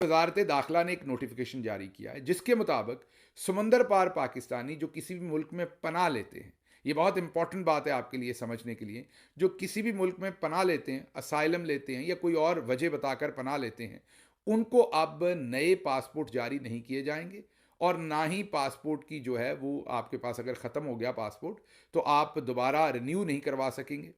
वजारत दाखिला ने एक नोटिफिकेशन जारी किया है जिसके मुताबिक समंदर पार पाकिस्तानी जो किसी भी मुल्क में पनाह लेते हैं, ये बहुत इंपॉर्टेंट बात है आपके लिए समझने के लिए, जो किसी भी मुल्क में पनाह लेते हैं, असाइलम लेते हैं या कोई और वजह बताकर पनाह लेते हैं, उनको अब नए पासपोर्ट जारी नहीं किए जाएंगे। और ना ही पासपोर्ट की जो है वो आपके पास अगर ख़त्म हो गया पासपोर्ट, तो आप दोबारा रिन्यू नहीं करवा सकेंगे,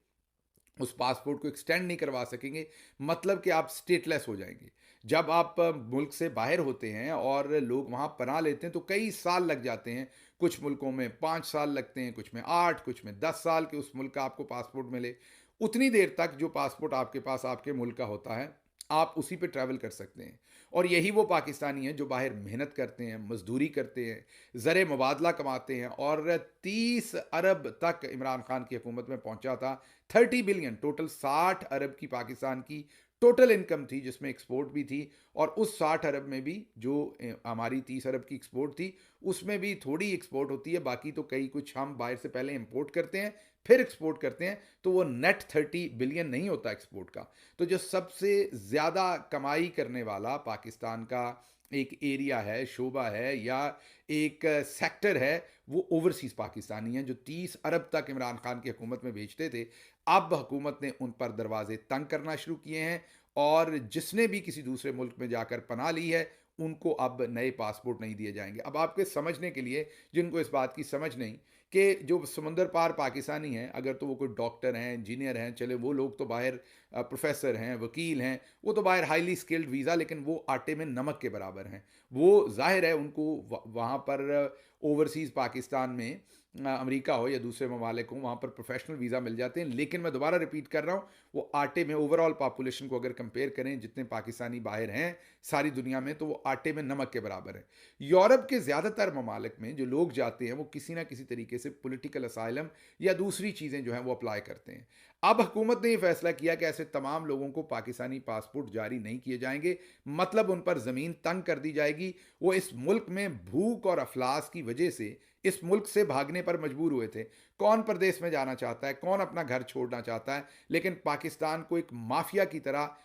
उस पासपोर्ट को एक्सटेंड नहीं करवा सकेंगे। मतलब कि आप स्टेटलेस हो जाएंगे। जब आप मुल्क से बाहर होते हैं और लोग वहाँ पनाह लेते हैं तो कई साल लग जाते हैं। कुछ मुल्कों में 5 साल लगते हैं, कुछ में 8, कुछ में 10 साल के उस मुल्क का आपको पासपोर्ट मिले। उतनी देर तक जो पासपोर्ट आपके पास आपके मुल्क का होता है, आप उसी पे ट्रैवल कर सकते हैं। और यही वो पाकिस्तानी हैं जो बाहर मेहनत करते हैं, मजदूरी करते हैं, ज़र मुबादला कमाते हैं। और 30 अरब तक इमरान खान की हुकूमत में पहुंचा था। 30 बिलियन टोटल, 60 अरब की पाकिस्तान की टोटल इनकम थी जिसमें एक्सपोर्ट भी थी। और उस 60 अरब में भी जो हमारी 30 अरब की एक्सपोर्ट थी, उसमें भी थोड़ी एक्सपोर्ट होती है, बाकी तो कई कुछ हम बाहर से पहले इंपोर्ट करते हैं फिर एक्सपोर्ट करते हैं। तो वो नेट 30 बिलियन नहीं होता एक्सपोर्ट का। तो जो सबसे ज़्यादा कमाई करने वाला पाकिस्तान का एक एरिया है, शोबा है या एक सेक्टर है, वो ओवरसीज़ पाकिस्तानी हैं जो 30 अरब तक इमरान खान की हुकूमत में भेजते थे। अब हुकूमत ने उन पर दरवाजे तंग करना शुरू किए हैं और जिसने भी किसी दूसरे मुल्क में जाकर पनाह ली है, उनको अब नए पासपोर्ट नहीं दिए जाएंगे। अब आपके समझने के लिए, जिनको इस बात की समझ नहीं, कि जो समंदर पार पाकिस्तानी हैं, अगर तो वो कोई डॉक्टर हैं, इंजीनियर हैं, चले वो लोग तो बाहर प्रोफेसर हैं, वकील हैं, वो तो बाहर हाईली स्किल्ड वीज़ा, लेकिन वो आटे में नमक के बराबर हैं। वो ज़ाहिर है उनको वहाँ पर ओवरसीज़ पाकिस्तान में अमेरिका हो या दूसरे ममालिक हों, वहाँ पर प्रोफेशनल वीज़ा मिल जाते हैं। लेकिन मैं दोबारा रिपीट कर रहा हूँ, वो आटे में ओवरऑल पॉपुलेशन को अगर कंपेयर करें जितने पाकिस्तानी बाहर हैं सारी दुनिया में, तो वो आटे में नमक के बराबर है। यूरोप के ज़्यादातर ममालिक में जो लोग जाते हैं वो किसी ना किसी तरीके से पॉलिटिकल असाइलम या दूसरी चीज़ें जो हैं वो अप्लाई करते हैं। अब हुकूमत ने ये फैसला किया कि ऐसे तमाम लोगों को पाकिस्तानी पासपोर्ट जारी नहीं किए जाएंगे। मतलब उन पर ज़मीन तंग कर दी जाएगी। वो इस मुल्क में भूख और अफलास की वजह से इस मुल्क से भागने पर मजबूर हुए थे। कौन प्रदेश में जाना चाहता है, कौन अपना घर छोड़ना चाहता है, लेकिन पाकिस्तान को एक माफिया की तरह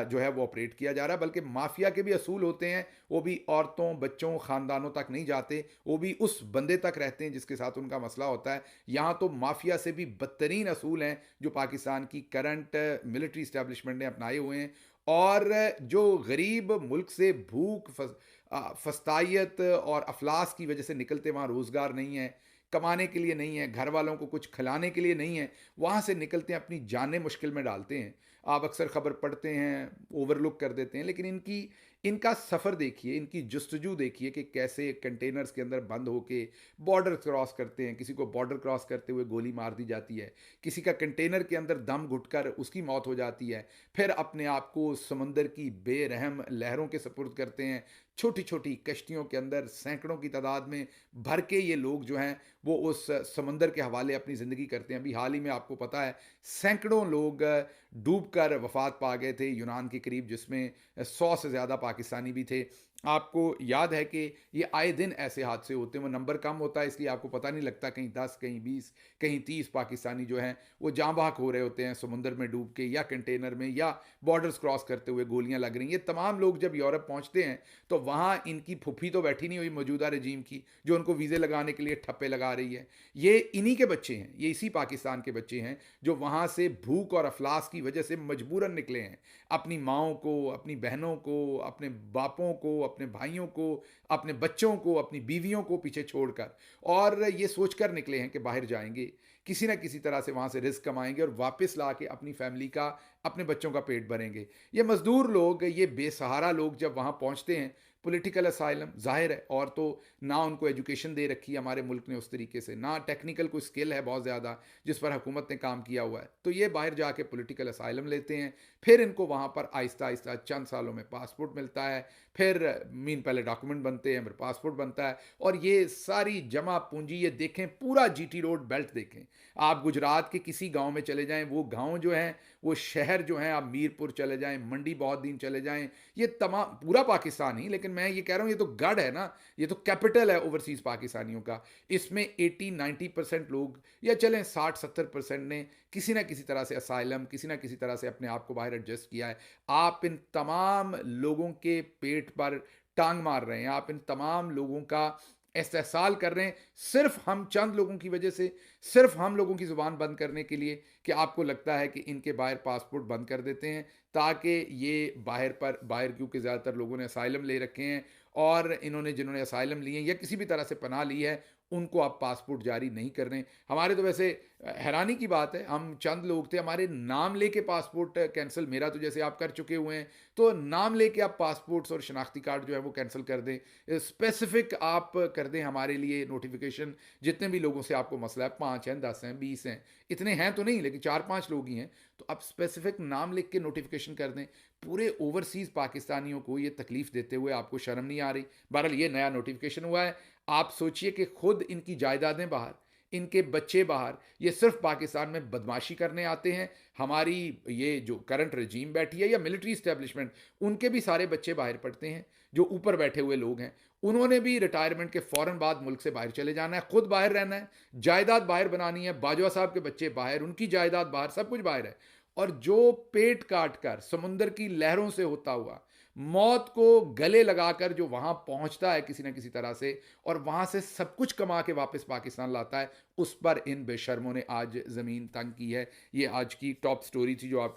जो है वो ऑपरेट किया जा रहा है। बल्कि माफिया के भी असूल होते हैं, वो भी औरतों, बच्चों, ख़ानदानों तक नहीं जाते, वो भी उस बंदे तक रहते हैं जिसके साथ उनका मसला होता है। यहाँ तो माफिया से भी बदतरीन असूल हैं जो पाकिस्तान की करंट मिलिट्री इस्टेब्लिशमेंट ने अपनाए हुए हैं। और जो गरीब मुल्क से भूख, फस्तायत और अफलास की वजह से निकलते, वहाँ रोज़गार नहीं है, कमाने के लिए नहीं है, घर वालों को कुछ खिलाने के लिए नहीं है, वहाँ से निकलते हैं, अपनी जानें मुश्किल में डालते हैं। आप अक्सर खबर पढ़ते हैं, ओवरलुक कर देते हैं, लेकिन इनका सफ़र देखिए, इनकी जस्तजू देखिए कि कैसे कंटेनर्स के अंदर बंद होके बॉर्डर क्रॉस करते हैं। किसी को बॉर्डर क्रॉस करते हुए गोली मार दी जाती है, किसी का कंटेनर के अंदर दम घुटकर उसकी मौत हो जाती है। फिर अपने आप को समंदर की बेरहम लहरों के सपुर्द करते हैं। छोटी छोटी कश्तियों के अंदर सैकड़ों की तादाद में भर के ये लोग जो हैं वो उस समंदर के हवाले अपनी ज़िंदगी करते हैं। अभी हाल ही में आपको पता है सैकड़ों लोग डूब कर वफात पा गए थे यूनान के करीब, जिसमें 100 से ज़्यादा पाकिस्तानी भी थे। आपको याद है कि ये आए दिन ऐसे हादसे होते हैं। वो नंबर कम होता है इसलिए आपको पता नहीं लगता, कहीं 10, कहीं 20, कहीं 30 पाकिस्तानी जो हैं वो जाँ बहक हो रहे होते हैं समुंदर में डूब के, या कंटेनर में, या बॉर्डर्स क्रॉस करते हुए गोलियां लग रही हैं। ये तमाम लोग जब यूरोप पहुंचते हैं तो वहाँ इनकी फुफी तो बैठी नहीं हुई मौजूदा रजीम की, जो उनको वीज़े लगाने के लिए ठप्पे लगा रही है। ये इन्हीं के बच्चे हैं, ये इसी पाकिस्तान के बच्चे हैं जो वहाँ से भूख और अफलास की वजह से मजबूरन निकले हैं। अपनी माओं को, अपनी बहनों को, अपने बापों को, अपने भाइयों को, अपने बच्चों को, अपनी बीवियों को पीछे छोड़कर, और ये सोचकर निकले हैं कि बाहर जाएंगे, किसी ना किसी तरह से वहाँ से रिस्क कमाएंगे और वापस ला के अपनी फैमिली का, अपने बच्चों का पेट भरेंगे। ये मज़दूर लोग, ये बेसहारा लोग जब वहाँ पहुँचते हैं, पॉलिटिकल असाइलम ज़ाहिर है, और तो ना उनको एजुकेशन दे रखी है हमारे मुल्क ने उस तरीके से, ना टेक्निकल कोई स्किल है बहुत ज़्यादा जिस पर हुकूमत ने काम किया हुआ है, तो ये बाहर जाके पॉलिटिकल असाइलम लेते हैं। फिर इनको वहाँ पर आहिस्ता आहिस्ता चंद सालों में पासपोर्ट मिलता है। फिर पहले डॉक्यूमेंट बनते हैं, फिर पासपोर्ट बनता है, और ये सारी जमा पूंजी, ये देखें पूरा जीटी रोड बेल्ट देखें, आप गुजरात के किसी गाँव में चले जाएँ, वो गाँव जो हैं, वो शहर जो हैं, आप मीरपुर चले जाएँ, मंडी बहाउद्दीन चले जाएँ, ये तमाम पूरा पाकिस्तान ही, लेकिन मैं ये कह रहा हूँ, ये तो गढ़ है ना, ये तो कैपिटल है ओवरसीज़ पाकिस्तानियों का। इसमें 80-90% लोग या चलें 60-70% ने किसी न किसी तरह से असाइलम, किसी न किसी तरह से अपने आप को बाहर एडजस्ट किया है। आप इन तमाम लोगों के पेट पर टाँग मार रहे हैं, आप इन तमाम लोगों का इस्तेहसाल कर रहे हैं, सिर्फ़ हम चंद लोगों की वजह से, सिर्फ़ हम लोगों की ज़ुबान बंद करने के लिए कि आपको लगता है कि इनके बाहर पासपोर्ट बंद कर देते हैं, ताकि ये बाहर क्योंकि ज़्यादातर लोगों ने असाइलम ले रखे हैं और जिन्होंने असाइलम लिए हैं या किसी भी तरह से पनाह ली है, उनको आप पासपोर्ट जारी नहीं कर रहे हैं। हमारे तो वैसे हैरानी की बात है, हम चंद लोग थे, हमारे नाम लेके पासपोर्ट कैंसल, मेरा तो जैसे आप कर चुके हुए हैं, तो नाम लेके आप पासपोर्ट्स और शनाख्ती कार्ड जो है वो कैंसल कर दें। स्पेसिफिक आप कर दें हमारे लिए नोटिफिकेशन, जितने भी लोगों से आपको मसला है, 5 हैं, 10 हैं, 20 हैं, इतने हैं तो नहीं, लेकिन 4-5 लोग ही हैं, तो आप स्पेसिफिक नाम लिख के नोटिफिकेशन कर दें। पूरे ओवरसीज़ पाकिस्तानियों को ये तकलीफ़ देते हुए आपको शर्म नहीं आ रही? बहरहाल ये नया नोटिफिकेशन हुआ है। आप सोचिए कि खुद इनकी जायदादें बाहर, इनके बच्चे बाहर, ये सिर्फ पाकिस्तान में बदमाशी करने आते हैं। हमारी ये जो करंट रजीम बैठी है या मिलिट्री इस्टेब्लिशमेंट, उनके भी सारे बच्चे बाहर पढ़ते हैं, जो ऊपर बैठे हुए लोग हैं। उन्होंने भी रिटायरमेंट के फ़ौरन बाद मुल्क से बाहर चले जाना है, खुद बाहर रहना है, जायदाद बाहर बनानी है, बाजवा साहब के बच्चे बाहर, उनकी जायदाद बाहर, सब कुछ बाहर है। और जो पेट काट कर समुंदर की लहरों से होता हुआ मौत को गले लगाकर जो वहां पहुंचता है किसी न किसी तरह से और वहां से सब कुछ कमा के वापस पाकिस्तान लाता है, उस पर इन बेशर्मों ने आज जमीन तंग की है। ये आज की टॉप स्टोरी थी जो आपके